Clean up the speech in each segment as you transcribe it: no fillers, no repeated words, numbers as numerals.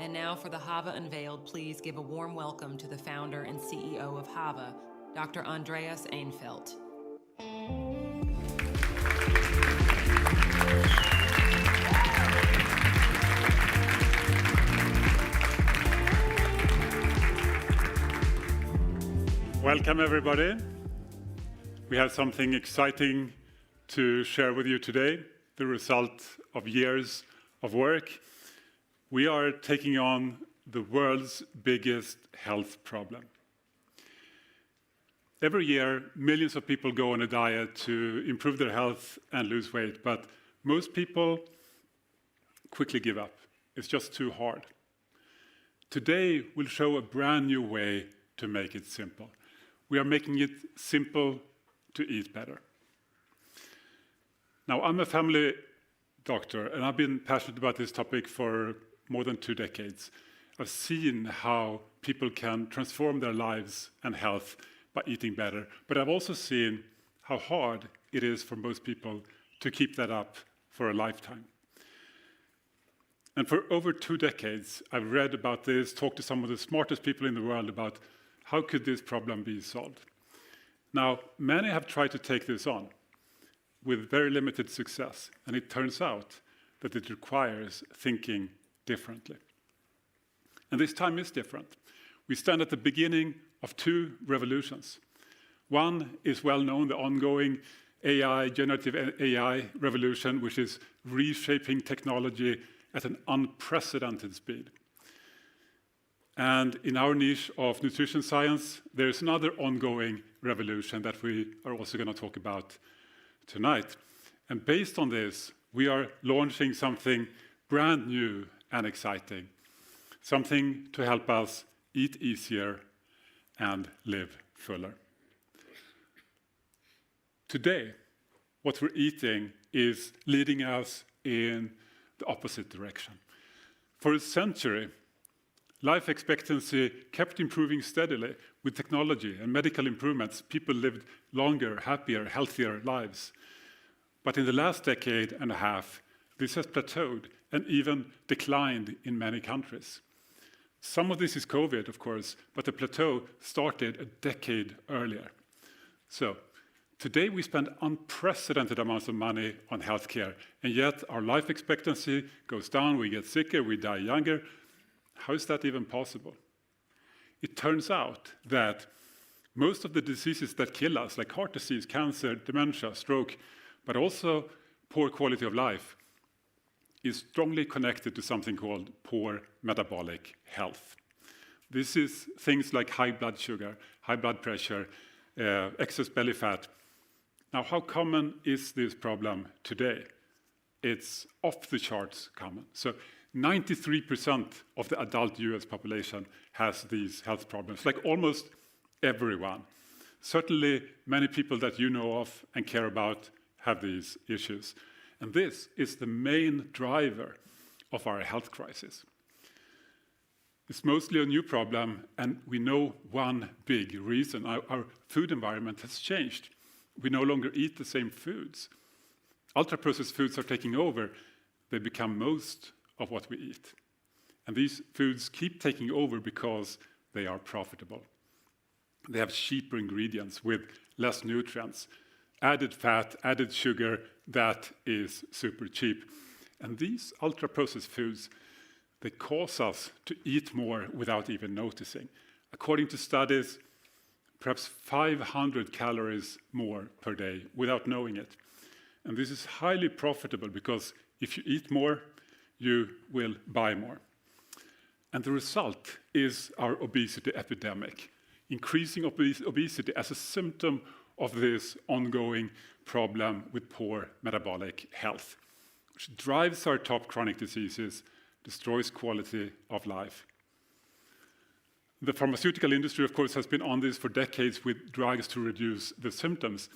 And now for the Hava Unveiled, please give a warm welcome to the founder and CEO of Hava, Dr. Andreas Eenfeldt. Welcome, everybody. We have something exciting to share with you today, the result of years of work. We are taking on the world's biggest health problem. Every year, millions of people go on a diet to improve their health and lose weight, but most people quickly give up. It's just too hard. Today, we'll show a brand new way to make it simple. We are making it simple to eat better. Now, I'm a family doctor, and I've been passionate about this topic for more than 2 decades. I've seen how people can transform their lives and health by eating better, but I've also seen how hard it is for most people to keep that up for a lifetime. And for over 2 decades, I've read about this, talked to some of the smartest people in the world about how could this problem be solved. Now, many have tried to take this on with very limited success, and it turns out that it requires thinking differently. And this time is different. We stand at the beginning of 2 revolutions. One is well known, the ongoing AI, generative AI revolution, which is reshaping technology at an unprecedented speed. And in our niche of nutrition science, there's another ongoing revolution that we are also going to talk about tonight. And based on this, we are launching something brand new and exciting, something to help us eat easier and live fuller. Today, what we're eating is leading us in the opposite direction. For a century, life expectancy kept improving steadily with technology and medical improvements. People lived longer, happier, healthier lives. But in the last decade and a half, this has plateaued and even declined in many countries. Some of this is COVID, of course, but the plateau started a decade earlier. So today we spend unprecedented amounts of money on healthcare, and yet our life expectancy goes down, we get sicker, we die younger. How is that even possible? It turns out that most of the diseases that kill us, like heart disease, cancer, dementia, stroke, but also poor quality of life, is strongly connected to something called poor metabolic health. This is things like high blood sugar, high blood pressure, excess belly fat. Now, how common is this problem today? It's off the charts common. So 93% of the adult US population has these health problems, like almost everyone. Certainly, many people that you know of and care about have these issues. And this is the main driver of our health crisis. It's mostly a new problem, and we know one big reason. Our food environment has changed. We no longer eat the same foods. Ultra-processed foods are taking over. They become most of what we eat. And these foods keep taking over because they are profitable. They have cheaper ingredients with less nutrients, added fat, added sugar, that is super cheap. And these ultra-processed foods, they cause us to eat more without even noticing. According to studies, perhaps 500 calories more per day without knowing it. And this is highly profitable because if you eat more, you will buy more. And the result is our obesity epidemic, increasing obesity as a symptom of this ongoing problem with poor metabolic health, which drives our top chronic diseases, destroys quality of life. The pharmaceutical industry, of course, has been on this for decades with drugs to reduce the symptoms.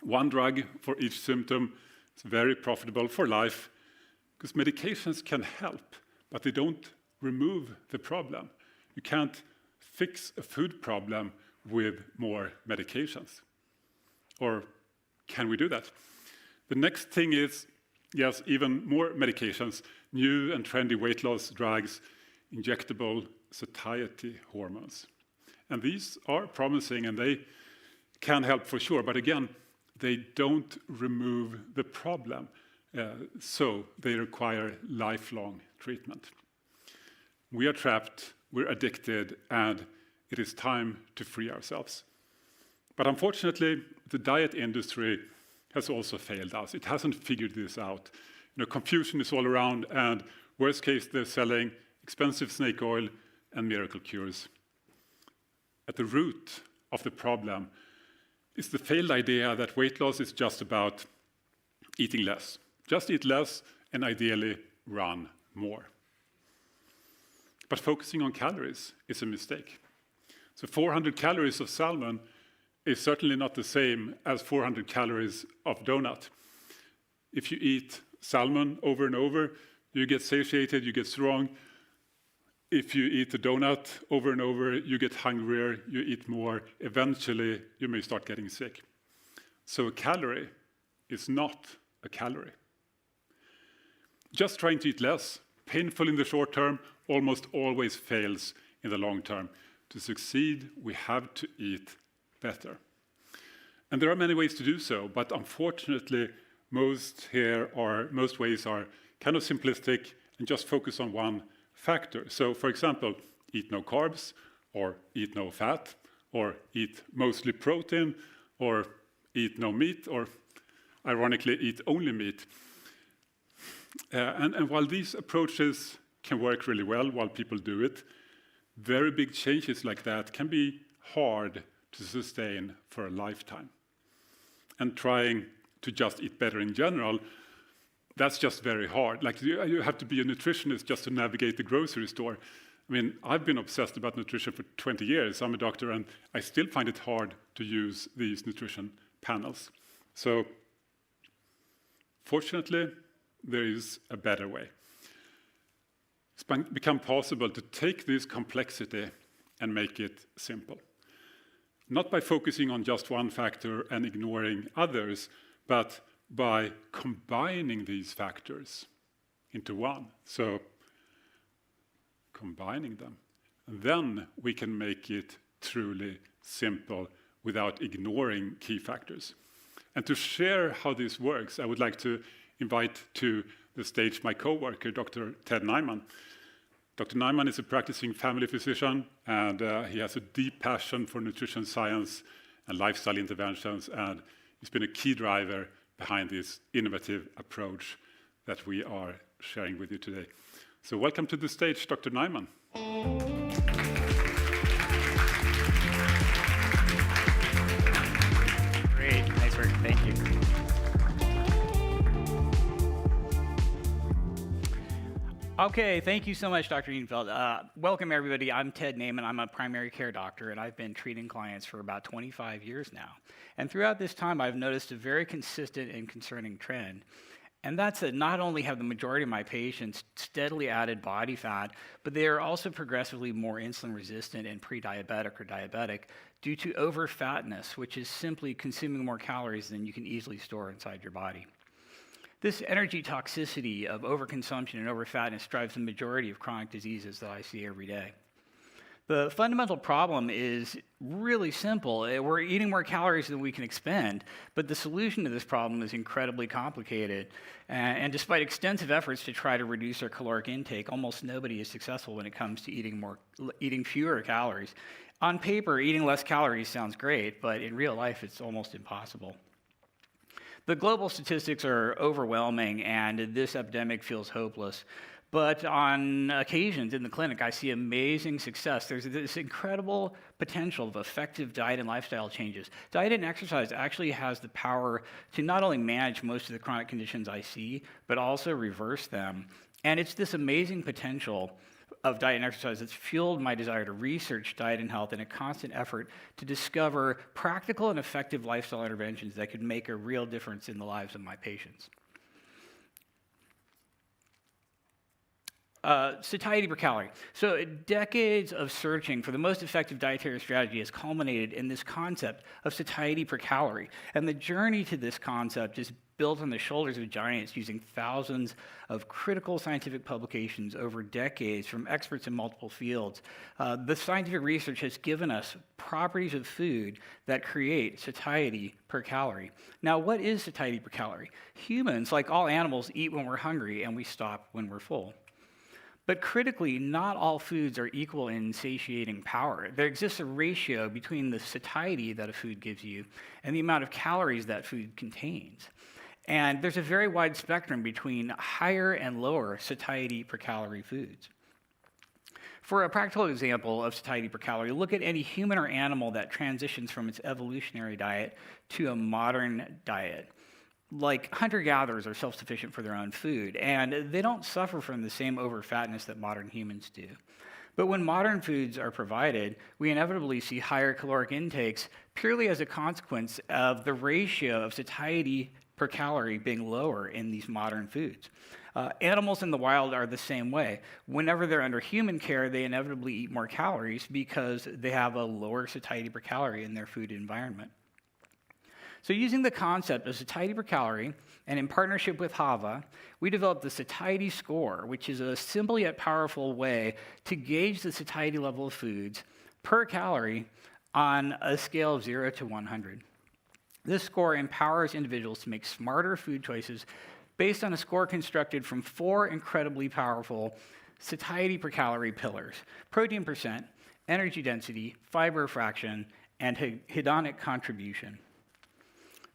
One drug for each symptom is very profitable for life, because medications can help, but they don't remove the problem. You can't fix a food problem with more medications. Or can we do that? The next thing is, yes, even more medications, new and trendy weight loss drugs, injectable satiety hormones. And these are promising and they can help for sure, but again, they don't remove the problem, so they require lifelong treatment. We are trapped, we're addicted, and it is time to free ourselves. But unfortunately, the diet industry has also failed us. It hasn't figured this out. Confusion is all around, and worst case, they're selling expensive snake oil and miracle cures. At the root of the problem is the failed idea that weight loss is just about eating less. Just eat less and ideally run more. But focusing on calories is a mistake. So 400 calories of salmon is certainly not the same as 400 calories of donut. If you eat salmon over and over, you get satiated, you get strong. If you eat the donut over and over, you get hungrier, you eat more. Eventually, you may start getting sick. So a calorie is not a calorie. Just trying to eat less, painful in the short term, almost always fails in the long term. To succeed, we have to eat better. And there are many ways to do so, but unfortunately, most ways are kind of simplistic and just focus on one factor. So, for example, eat no carbs, or eat no fat, or eat mostly protein, or eat no meat, or ironically, eat only meat. And while these approaches can work really well while people do it, very big changes like that can be hard to sustain for a lifetime. And trying to just eat better in general, that's just very hard. Like you have to be a nutritionist just to navigate the grocery store. I mean, I've been obsessed about nutrition for 20 years. I'm a doctor, and I still find it hard to use these nutrition panels. So, fortunately, there is a better way. It's become possible to take this complexity and make it simple. Not by focusing on just one factor and ignoring others, but by combining these factors into one. So, combining them. And then we can make it truly simple without ignoring key factors. And to share how this works, I would like to invite to the stage my co-worker, Dr. Ted Naiman. Dr. Naiman is a practicing family physician, and he has a deep passion for nutrition science and lifestyle interventions, and he's been a key driver behind this innovative approach that we are sharing with you today. So welcome to the stage, Dr. Naiman. Great, nice work, thank you. Okay, thank you so much, Dr. Eenfeldt. Welcome, everybody. I'm Ted Naiman. I'm a primary care doctor, and I've been treating clients for about 25 years now. And throughout this time, I've noticed a very consistent and concerning trend. And that's that not only have the majority of my patients steadily added body fat, but they are also progressively more insulin resistant and pre-diabetic or diabetic due to overfatness, which is simply consuming more calories than you can easily store inside your body. This energy toxicity of overconsumption and overfatness drives the majority of chronic diseases that I see every day. The fundamental problem is really simple. We're eating more calories than we can expend, but the solution to this problem is incredibly complicated. And despite extensive efforts to try to reduce our caloric intake, almost nobody is successful when it comes to eating fewer calories. On paper, eating less calories sounds great, but in real life, it's almost impossible. The global statistics are overwhelming, and this epidemic feels hopeless. But on occasions in the clinic, I see amazing success. There's this incredible potential of effective diet and lifestyle changes. Diet and exercise actually has the power to not only manage most of the chronic conditions I see, but also reverse them. And it's this amazing potential of diet and exercise that's fueled my desire to research diet and health in a constant effort to discover practical and effective lifestyle interventions that could make a real difference in the lives of my patients. Satiety per calorie. So decades of searching for the most effective dietary strategy has culminated in this concept of satiety per calorie. And the journey to this concept is built on the shoulders of giants using thousands of critical scientific publications over decades from experts in multiple fields. The scientific research has given us properties of food that create satiety per calorie. Now, what is satiety per calorie? Humans, like all animals, eat when we're hungry and we stop when we're full. But critically, not all foods are equal in satiating power. There exists a ratio between the satiety that a food gives you and the amount of calories that food contains. And there's a very wide spectrum between higher and lower satiety per calorie foods. For a practical example of satiety per calorie, look at any human or animal that transitions from its evolutionary diet to a modern diet. Like hunter-gatherers are self-sufficient for their own food, and they don't suffer from the same overfatness that modern humans do. But when modern foods are provided, we inevitably see higher caloric intakes purely as a consequence of the ratio of satiety per calorie being lower in these modern foods. Animals in the wild are the same way. Whenever they're under human care, they inevitably eat more calories because they have a lower satiety per calorie in their food environment. So using the concept of satiety per calorie, and in partnership with Hava, we developed the satiety score, which is a simple yet powerful way to gauge the satiety level of foods per calorie on a scale of 0 to 100. This score empowers individuals to make smarter food choices based on a score constructed from 4 incredibly powerful satiety per calorie pillars: protein percent, energy density, fiber fraction, and hedonic contribution.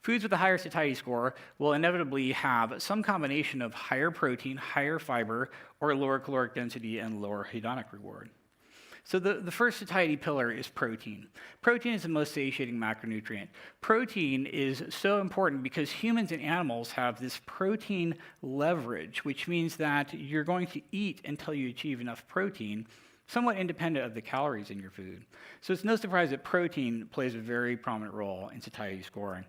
Foods with a higher satiety score will inevitably have some combination of higher protein, higher fiber, or lower caloric density and lower hedonic reward. So the first satiety pillar is protein. Protein is the most satiating macronutrient. Protein is so important because humans and animals have this protein leverage, which means that you're going to eat until you achieve enough protein, somewhat independent of the calories in your food. So it's no surprise that protein plays a very prominent role in satiety scoring.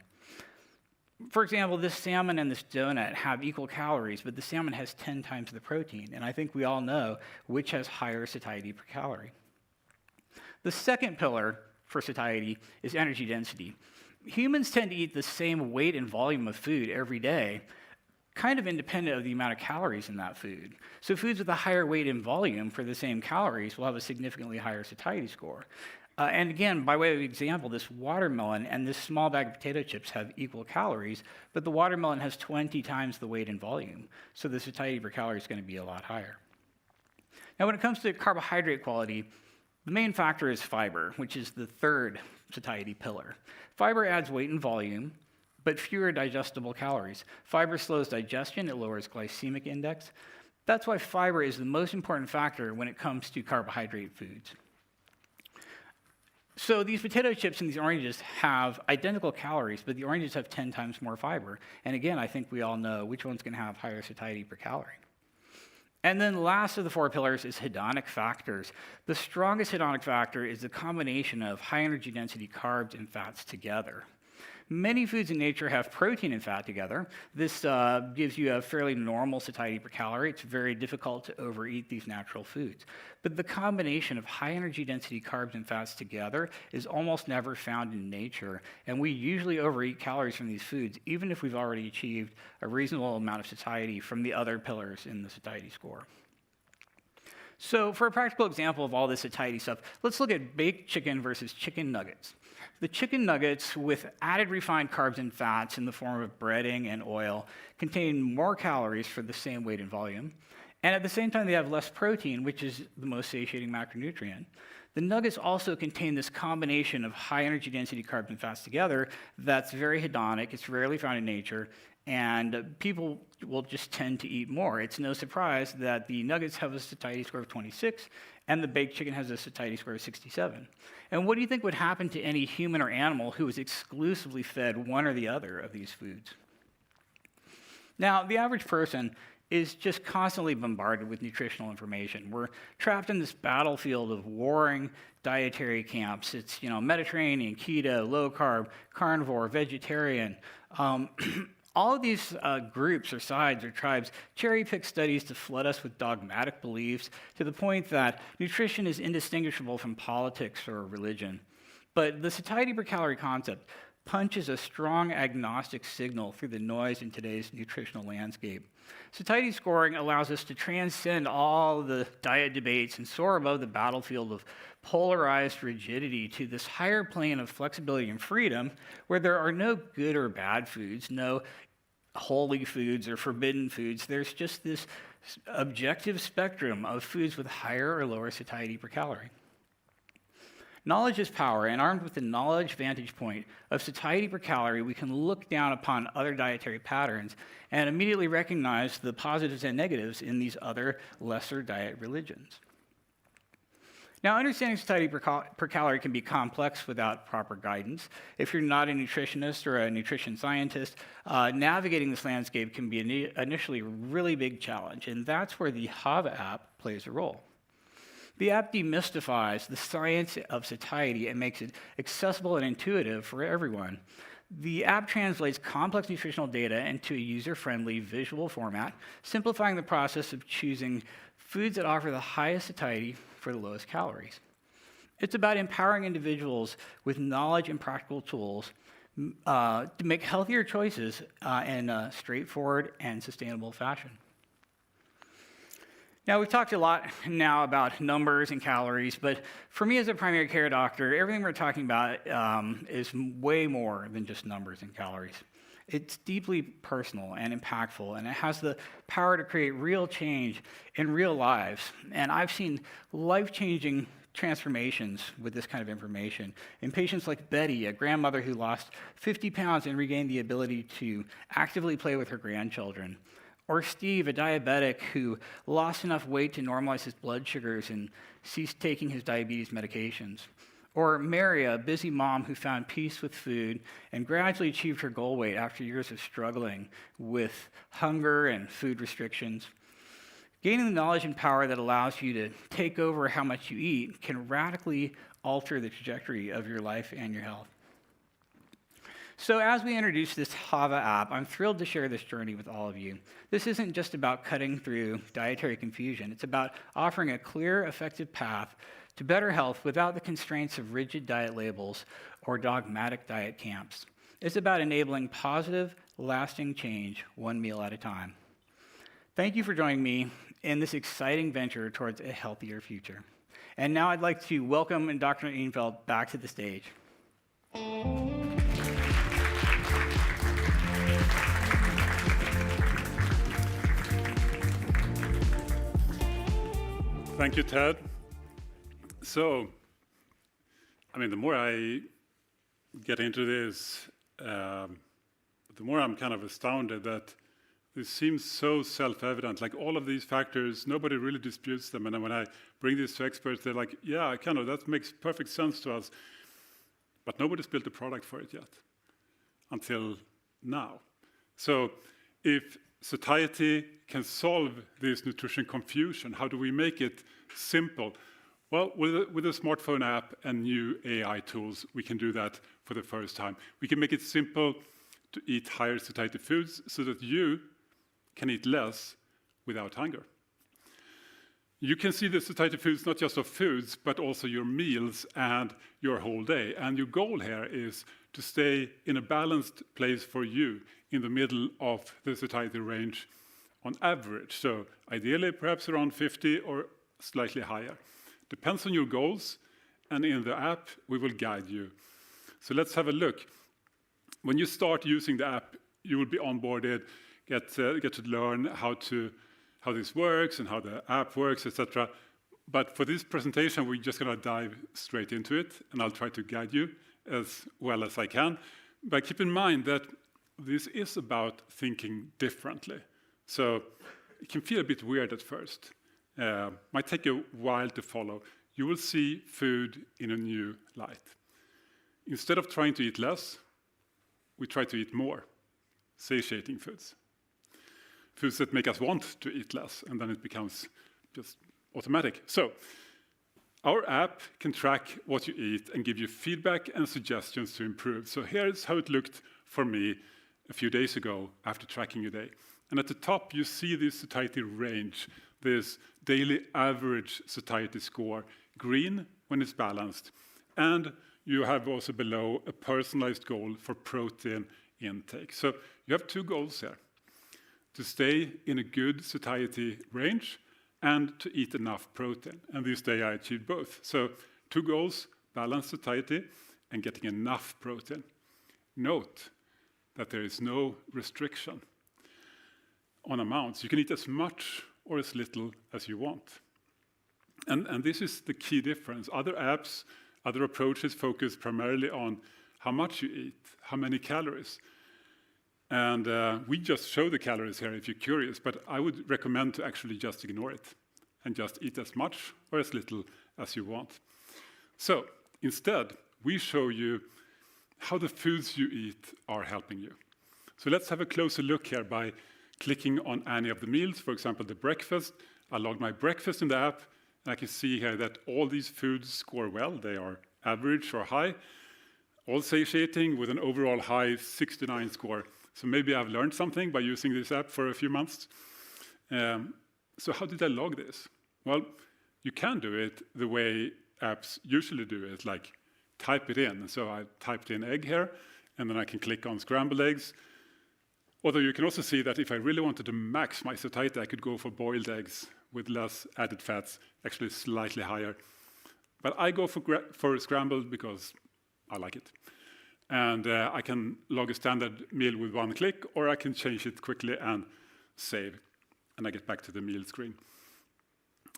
For example, this salmon and this donut have equal calories, but the salmon has 10 times the protein, and I think we all know which has higher satiety per calorie. The second pillar for satiety is energy density. Humans tend to eat the same weight and volume of food every day, kind of independent of the amount of calories in that food. So foods with a higher weight and volume for the same calories will have a significantly higher satiety score. And again, by way of example, this watermelon and this small bag of potato chips have equal calories, but the watermelon has 20 times the weight and volume, so the satiety per calorie is going to be a lot higher. Now, when it comes to carbohydrate quality, the main factor is fiber, which is the third satiety pillar. Fiber adds weight and volume, but fewer digestible calories. Fiber slows digestion, it lowers glycemic index. That's why fiber is the most important factor when it comes to carbohydrate foods. So these potato chips and these oranges have identical calories, but the oranges have 10 times more fiber. And again, I think we all know which one's going to have higher satiety per calorie. And then the last of the 4 pillars is hedonic factors. The strongest hedonic factor is the combination of high energy density carbs and fats together. Many foods in nature have protein and fat together. This gives you a fairly normal satiety per calorie. It's very difficult to overeat these natural foods. But the combination of high energy density carbs and fats together is almost never found in nature. And we usually overeat calories from these foods, even if we've already achieved a reasonable amount of satiety from the other pillars in the satiety score. So for a practical example of all this satiety stuff, let's look at baked chicken versus chicken nuggets. The chicken nuggets with added refined carbs and fats in the form of breading and oil contain more calories for the same weight and volume, and at the same time they have less protein, which is the most satiating macronutrient. The nuggets also contain this combination of high energy density carbs and fats together that's very hedonic, it's rarely found in nature, and people will just tend to eat more. It's no surprise that the nuggets have a satiety score of 26 and the baked chicken has a satiety score of 67. And what do you think would happen to any human or animal who was exclusively fed one or the other of these foods? Now, the average person is just constantly bombarded with nutritional information. We're trapped in this battlefield of warring dietary camps. It's, Mediterranean, keto, low carb, carnivore, vegetarian. All of these groups or sides or tribes cherry-pick studies to flood us with dogmatic beliefs to the point that nutrition is indistinguishable from politics or religion. But the satiety per calorie concept punches a strong agnostic signal through the noise in today's nutritional landscape. Satiety scoring allows us to transcend all the diet debates and soar above the battlefield of polarized rigidity to this higher plane of flexibility and freedom where there are no good or bad foods, no holy foods or forbidden foods. There's just this objective spectrum of foods with higher or lower satiety per calorie. Knowledge is power, and armed with the knowledge vantage point of satiety per calorie, we can look down upon other dietary patterns and immediately recognize the positives and negatives in these other lesser diet religions. Now, understanding satiety per calorie can be complex without proper guidance. If you're not a nutritionist or a nutrition scientist, navigating this landscape can be initially a really big challenge, and that's where the Hava app plays a role. The app demystifies the science of satiety and makes it accessible and intuitive for everyone. The app translates complex nutritional data into a user-friendly visual format, simplifying the process of choosing foods that offer the highest satiety for the lowest calories. It's about empowering individuals with knowledge and practical tools to make healthier choices in a straightforward and sustainable fashion. Now, we've talked a lot now about numbers and calories, but for me as a primary care doctor, everything we're talking about is way more than just numbers and calories. It's deeply personal and impactful, and it has the power to create real change in real lives. And I've seen life-changing transformations with this kind of information in patients like Betty, a grandmother who lost 50 pounds and regained the ability to actively play with her grandchildren. Or Steve, a diabetic who lost enough weight to normalize his blood sugars and ceased taking his diabetes medications. Or Mary, a busy mom who found peace with food and gradually achieved her goal weight after years of struggling with hunger and food restrictions. Gaining the knowledge and power that allows you to take over how much you eat can radically alter the trajectory of your life and your health. So as we introduce this Hava app, I'm thrilled to share this journey with all of you. This isn't just about cutting through dietary confusion. It's about offering a clear, effective path to better health without the constraints of rigid diet labels or dogmatic diet camps. It's about enabling positive, lasting change one meal at a time. Thank you for joining me in this exciting venture towards a healthier future. And now I'd like to welcome Dr. Eenfeldt back to the stage. Thank you, Ted. So, the more I get into this, the more I'm kind of astounded that this seems so self-evident. Like all of these factors, nobody really disputes them. And then when I bring this to experts, they're like, yeah, that makes perfect sense to us. But nobody's built a product for it yet, until now. So if satiety can solve this nutrition confusion, how do we make it simple? Well, with a smartphone app and new AI tools, we can do that for the first time. We can make it simple to eat higher satiety foods so that you can eat less without hunger. You can see the satiety foods not just of foods, but also your meals and your whole day. And your goal here is to stay in a balanced place for you in the middle of the satiety range on average. So ideally, perhaps around 50 or slightly higher. Depends on your goals, and in the app, we will guide you. So let's have a look. When you start using the app, you will be onboarded, get to learn how this works and how the app works, etc. But for this presentation, we're just going to dive straight into it, and I'll try to guide you as well as I can. But keep in mind that this is about thinking differently. So it can feel a bit weird at first. Might take a while to follow. You will see food in a new light. Instead of trying to eat less, we try to eat more, satiating foods. Foods that make us want to eat less, and then it becomes just automatic. So our app can track what you eat and give you feedback and suggestions to improve. So here's how it looked for me a few days ago after tracking a day. And at the top, you see this satiety range, this daily average satiety score, green when it's balanced. And you have also below a personalized goal for protein intake. So you have two goals here: to stay in a good satiety range and to eat enough protein. And this day I achieved both. So 2 goals: balanced satiety and getting enough protein. Note that there is no restriction on amounts. You can eat as much or as little as you want. And this is the key difference. Other apps, other approaches focus primarily on how much you eat, how many calories. And we just show the calories here if you're curious, but I would recommend to actually just ignore it and just eat as much or as little as you want. So instead, we show you how the foods you eat are helping you. So let's have a closer look here by clicking on any of the meals. For example, the breakfast. I log my breakfast in the app, and I can see here that all these foods score well. They are average or high, all satiating with an overall high 69 score. So maybe I've learned something by using this app for a few months. So how did I log this? Well, you can do it the way apps usually do it, like type it in. So I typed in egg here, and then I can click on scrambled eggs. Although you can also see that if I really wanted to max my satiety, I could go for boiled eggs with less added fats, actually slightly higher. But I go for scrambled because I like it. And I can log a standard meal with 1 click, or I can change it quickly and save. And I get back to the meal screen.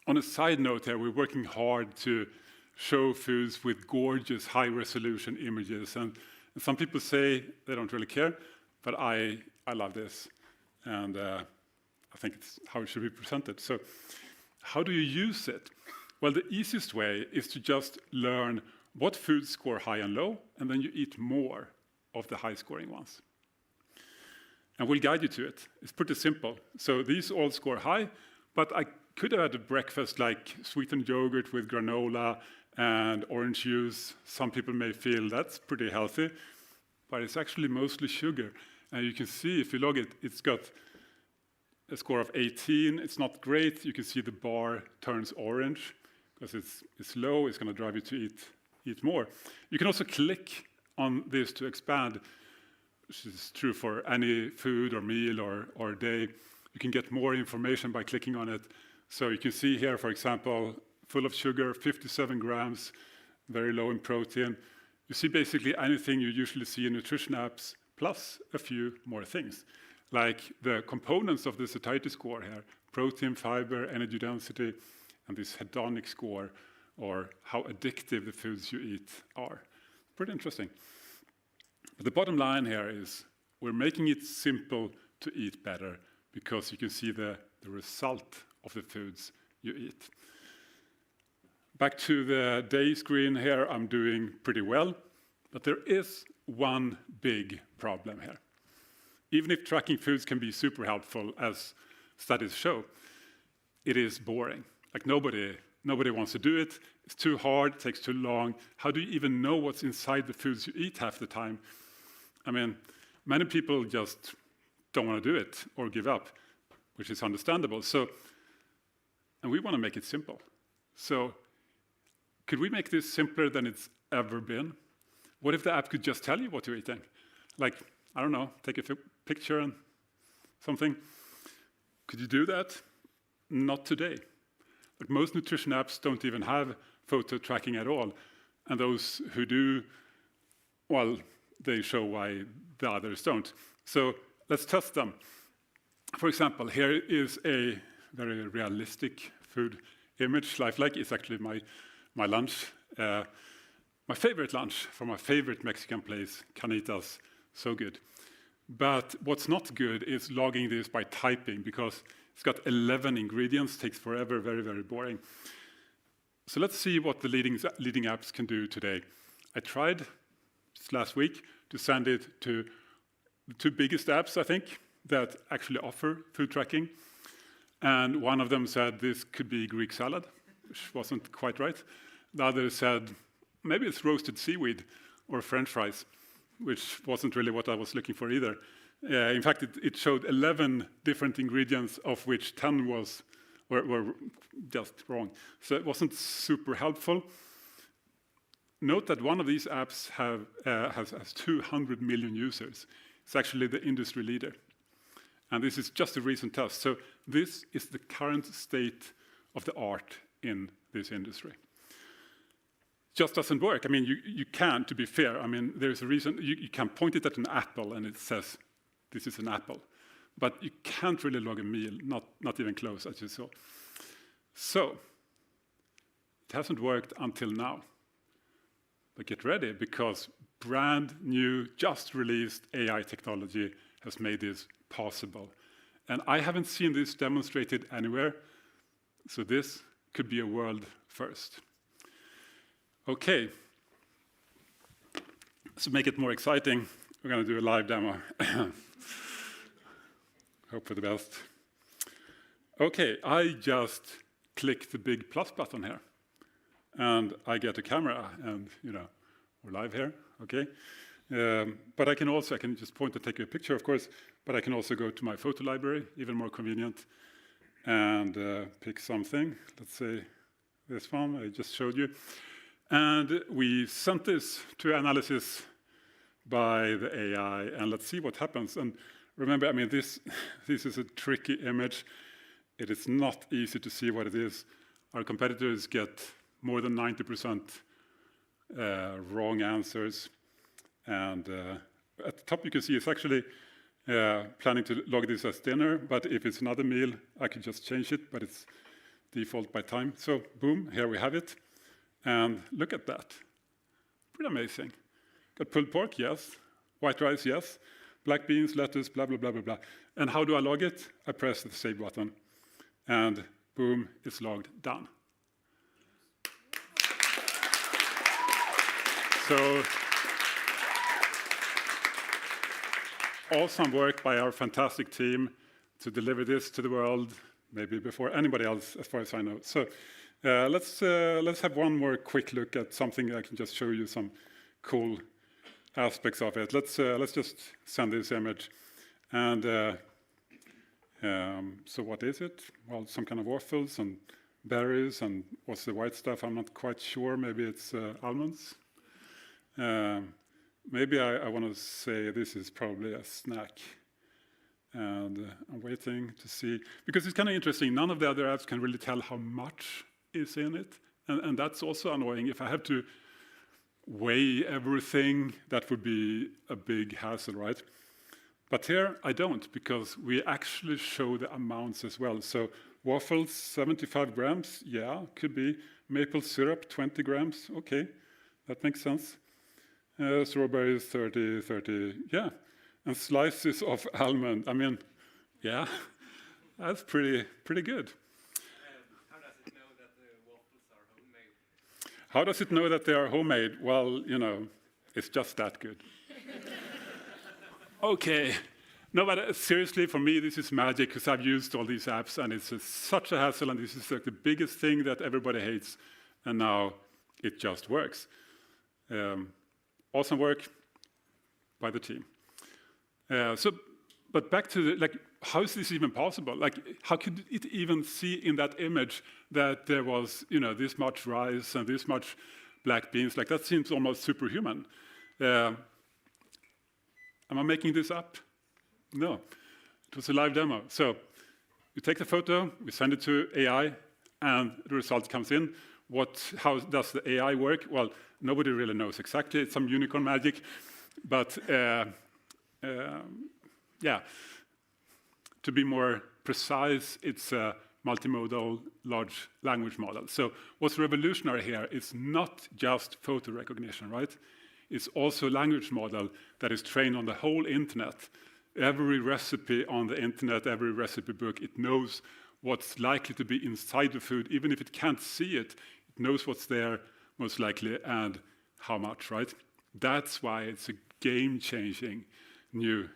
On a side note here, we're working hard to show foods with gorgeous high-resolution images. And some people say they don't really care, but I love this. And I think it's how it should be presented. So how do you use it? Well, the easiest way is to just learn what foods score high and low, and then you eat more of the high-scoring ones. And we'll guide you to it. It's pretty simple. So these all score high, but I could have had a breakfast like sweetened yogurt with granola and orange juice. Some people may feel that's pretty healthy, but it's actually mostly sugar. And you can see if you log it, it's got a score of 18. It's not great. You can see the bar turns orange because it's low. It's going to drive you to eat more. You can also click on this to expand, which is true for any food or meal or day. You can get more information by clicking on it. So you can see here, for example, full of sugar, 57 grams, very low in protein. You see basically anything you usually see in nutrition apps, plus a few more things, like the components of the satiety score here: protein, fiber, energy density, and this hedonic score, or how addictive the foods you eat are. Pretty interesting. But the bottom line here is we're making it simple to eat better because you can see the result of the foods you eat. Back to the day screen here, I'm doing pretty well, but there is one big problem here. Even if tracking foods can be super helpful, as studies show, it is boring. Like nobody wants to do it. It's too hard, it takes too long. How do you even know what's inside the foods you eat half the time? I mean, many people just don't want to do it or give up, which is understandable. And we want to make it simple. So could we make this simpler than it's ever been? What if the app could just tell you what you're eating? Like, I don't know, take a picture and something. Could you do that? Not today. Like most nutrition apps don't even have photo tracking at all. And those who do, well, they show why the others don't. So let's test them. For example, here is a very realistic food image. Lifelike is actually my lunch. My favorite lunch from my favorite Mexican place, Canitas. So good. But what's not good is logging this by typing, because it's got 11 ingredients, takes forever, very, very boring. So let's see what the leading apps can do today. I tried just last week to send it to the 2 biggest apps, I think, that actually offer food tracking. And one of them said this could be Greek salad, which wasn't quite right. The other said maybe it's roasted seaweed or French fries, which wasn't really what I was looking for either. In fact, it showed 11 different ingredients, of which 10 were just wrong. So it wasn't super helpful. Note that one of these apps has 200 million users. It's actually the industry leader. And this is just a recent test. So this is the current state of the art in this industry. Just doesn't work. I mean, you can, to be fair. I mean, there's a reason. You can point it at an apple and it says, this is an apple. But you can't really log a meal, not even close, as you saw. So it hasn't worked until now. But get ready, because brand new, just released AI technology has made this possible. And I haven't seen this demonstrated anywhere, so this could be a world first. Okay, to make it more exciting, we're going to do a live demo. Hope for the best. Okay, I just click the big plus button here. And I get a camera, and we're live here, okay? But I can just point and take a picture, of course, but I can also go to my photo library, even more convenient, and pick something. Let's say this one I just showed you. And we sent this to analysis by the AI, and let's see what happens. And remember, I mean, this is a tricky image. It is not easy to see what it is. Our competitors get more than 90% wrong answers. And at the top, you can see it's actually planning to log this as dinner. But if it's another meal, I can just change it. But it's default by time. So boom, here we have it. And look at that. Pretty amazing. Got pulled pork, yes. White rice, yes. Black beans, lettuce, blah, blah, blah, blah, blah. And how do I log it? I press the save button. And boom, it's logged, done. So awesome work by our fantastic team to deliver this to the world, maybe before anybody else, as far as I know. So let's have one more quick look at something. I can just show you some cool aspects of it. Let's just send this image. And so what is it? Well, some kind of waffles and berries, and what's the white stuff? I'm not quite sure. Maybe it's almonds. Maybe I want to say this is probably a snack. And I'm waiting to see, because it's kind of interesting. None of the other apps can really tell how much is in it. And that's also annoying. If I have to weigh everything, that would be a big hassle, right? But here I don't, because we actually show the amounts as well. So waffles, 75 grams, yeah, could be. Maple syrup, 20 grams, okay, that makes sense. Strawberries, 30, yeah. And slices of almond, I mean, yeah, that's pretty good. How does it know that the waffles are homemade? How does it know that they are homemade? Well, it's just that good. Okay. No, but seriously, for me, this is magic, because I've used all these apps, and it's such a hassle, and this is like the biggest thing that everybody hates, and now it just works. Awesome work by the team. But back to how is this even possible? Like, how could it even see in that image that there was, this much rice and this much black beans? Like, that seems almost superhuman. Am I making this up? No, it was a live demo. So we take the photo, we send it to AI, and the result comes in. How does the AI work? Well, nobody really knows exactly. It's some unicorn magic. But yeah, to be more precise, it's a multimodal large language model. So what's revolutionary here is not just photo recognition, right? It's also a language model that is trained on the whole internet. Every recipe on the internet, every recipe book, it knows what's likely to be inside the food. Even if it can't see it, it knows what's there, most likely, and how much, right? That's why it's a game-changing new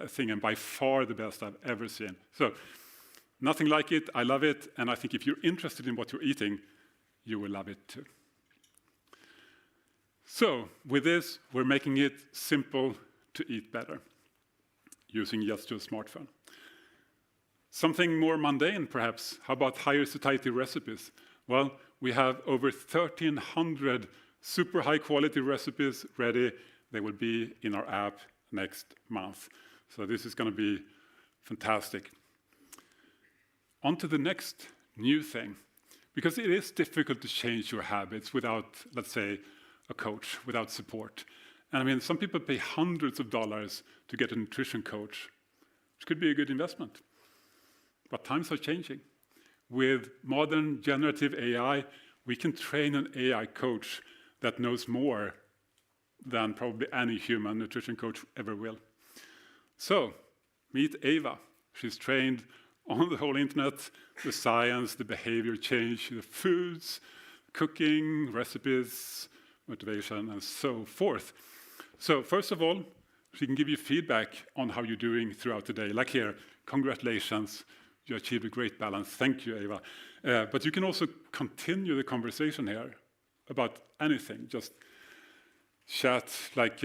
thing, and by far the best I've ever seen. So nothing like it. I love it. And I think if you're interested in what you're eating, you will love it too. So with this, we're making it simple to eat better. using just your smartphone. Something more mundane, perhaps. How about higher satiety recipes? Well, we have over 1,300 super high quality recipes ready. They will be in our app next month. So this is going to be fantastic. On to the next new thing, because it is difficult to change your habits without, let's say, a coach, without support. And I mean, some people pay hundreds of dollars to get a nutrition coach, which could be a good investment. But times are changing. With modern generative AI, we can train an AI coach that knows more than probably any human nutrition coach ever will. So, meet Eva. She's trained on the whole internet, the science, the behavior change, the foods, cooking, recipes, motivation, and so forth. So first of all, she can give you feedback on how you're doing throughout the day. Like here, congratulations, you achieved a great balance. Thank you, Eva. But you can also continue the conversation here about anything. Just chat like,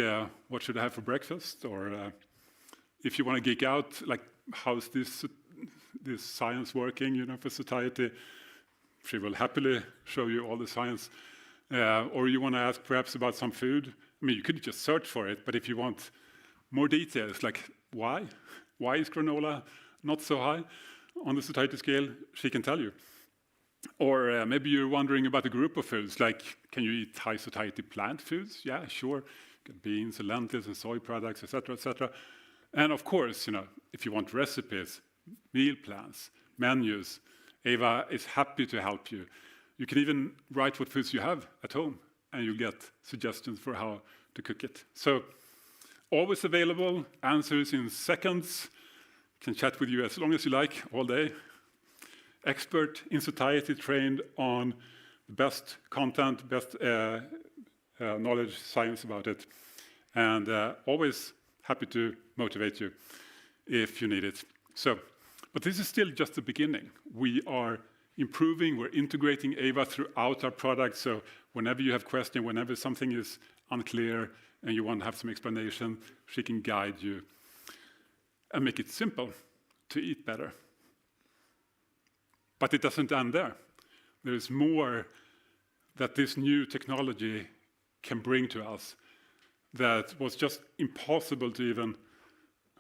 what should I have for breakfast? Or if you want to geek out, like, how's this science working, for satiety? She will happily show you all the science. Or you want to ask perhaps about some food. I mean, you could just search for it, but if you want more details, like why? Why is granola not so high on the satiety scale? She can tell you. Or maybe you're wondering about a group of foods, like can you eat high satiety plant foods? Yeah, sure. Get beans and lentils and soy products, etc., etc. And of course, if you want recipes, meal plans, menus, Eva is happy to help you. You can even write what foods you have at home, and you'll get suggestions for how to cook it. So, always available, answers in seconds, can chat with you as long as you like, all day. Expert in satiety, trained on the best content, best knowledge, science about it, and always happy to motivate you if you need it. So, but this is still just the beginning. We are improving, we're integrating Eva throughout our product, so whenever you have questions, whenever something is unclear and you want to have some explanation, she can guide you and make it simple to eat better. But it doesn't end there. There's more that this new technology can bring to us that was just impossible to even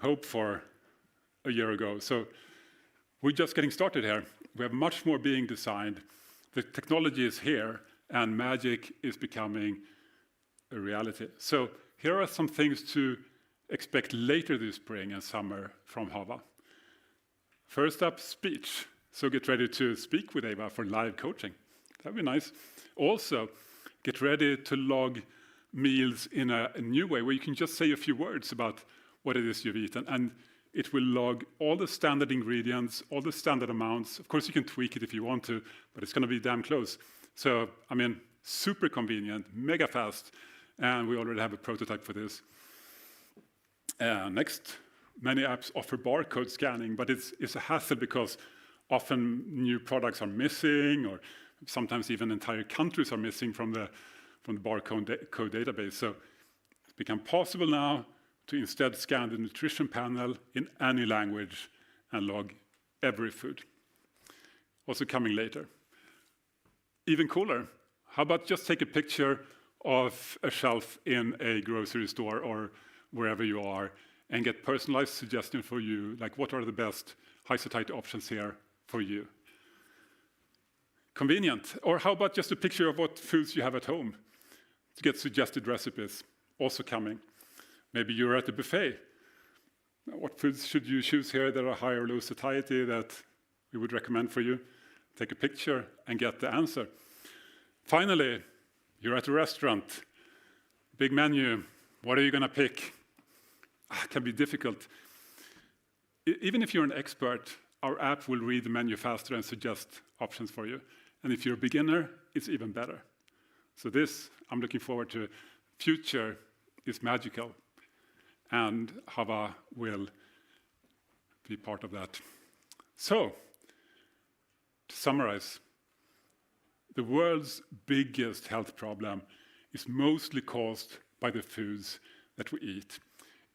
hope for a year ago. So we're just getting started here. We have much more being designed. The technology is here, and magic is becoming a reality. So here are some things to expect later this spring and summer from Hava. First up, speech. So get ready to speak with Eva for live coaching. That'd be nice. Also, get ready to log meals in a new way, where you can just say a few words about what it is you've eaten, and it will log all the standard ingredients, all the standard amounts. Of course, you can tweak it if you want to, but it's going to be damn close. So, I mean, super convenient, mega fast, and we already have a prototype for this. Next, many apps offer barcode scanning, but it's a hassle because often new products are missing, or sometimes even entire countries are missing from the barcode code database. So it's become possible now to instead scan the nutrition panel in any language and log every food. Also coming later. Even cooler, how about just take a picture of a shelf in a grocery store or wherever you are and get personalized suggestions for you, like what are the best high satiety options here for you. Convenient. Or how about just a picture of what foods you have at home to get suggested recipes, also coming. Maybe you're at a buffet. What foods should you choose here that are high or low satiety that we would recommend for you? Take a picture and get the answer. Finally, you're at a restaurant. Big menu. What are you going to pick? It can be difficult. Even if you're an expert, our app will read the menu faster and suggest options for you. And if you're a beginner, it's even better. So this, I'm looking forward to. Future is magical. And Hava will be part of that. So, to summarize, the world's biggest health problem is mostly caused by the foods that we eat.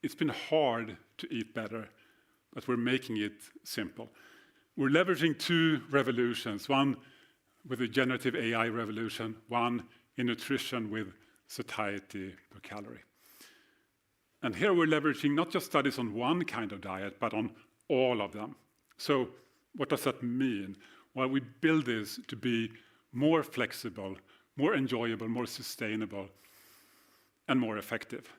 It's been hard to eat better, but we're making it simple. We're leveraging two revolutions, one with the generative AI revolution, one in nutrition with satiety per calorie. And here we're leveraging not just studies on one kind of diet, but on all of them. So what does that mean? Well, we build this to be more flexible, more enjoyable, more sustainable, and more effective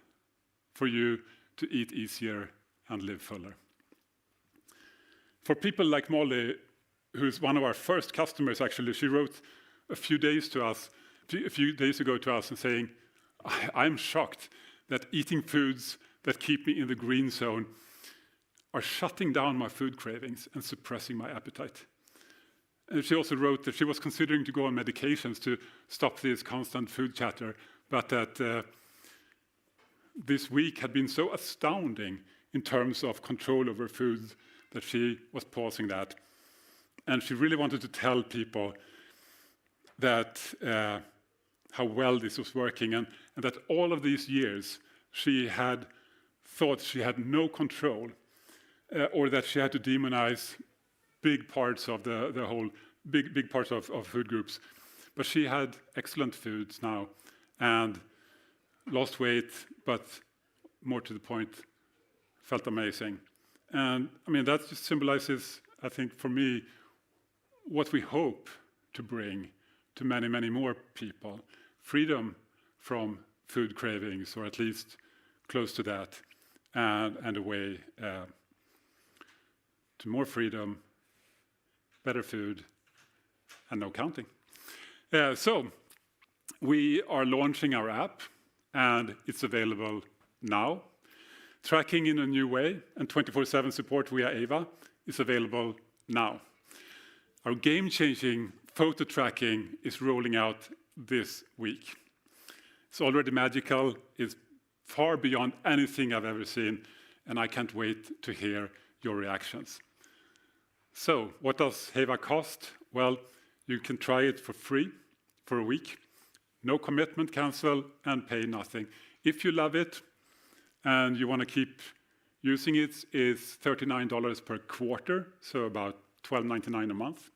for you to eat easier and live fuller. For people like Molly, who's one of our first customers, actually, she wrote a few days ago to us and saying, I'm shocked that eating foods that keep me in the green zone are shutting down my food cravings and suppressing my appetite. And she also wrote that she was considering to go on medications to stop this constant food chatter, but that this week had been so astounding in terms of control over food that she was pausing that. And she really wanted to tell people that how well this was working, and that all of these years she had thought she had no control, or that she had to demonize big parts of the whole, big parts of food groups. But she had excellent foods now and lost weight, but more to the point, felt amazing. And I mean, that just symbolizes, I think, for me, what we hope to bring to many, many more people. Freedom from food cravings, or at least close to that, and a way to more freedom, better food, and no counting. So we are launching our app, and it's available now. Tracking in a new way, and 24/7 support via Ava is available now. Our game-changing photo tracking is rolling out this week. It's already magical. It's far beyond anything I've ever seen, and I can't wait to hear your reactions. So, what does Hava cost? Well, you can try it for free for a week. No commitment, cancel, and pay nothing. If you love it and you want to keep using it, it's $39 per quarter, so about $12.99 a month.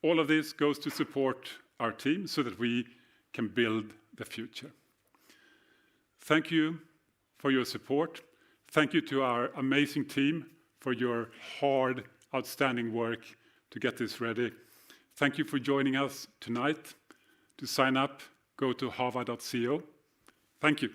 All of this goes to support our team so that we can build the future. Thank you for your support. Thank you to our amazing team for your hard, outstanding work to get this ready. Thank you for joining us tonight. To sign up, go to hava.co. Thank you.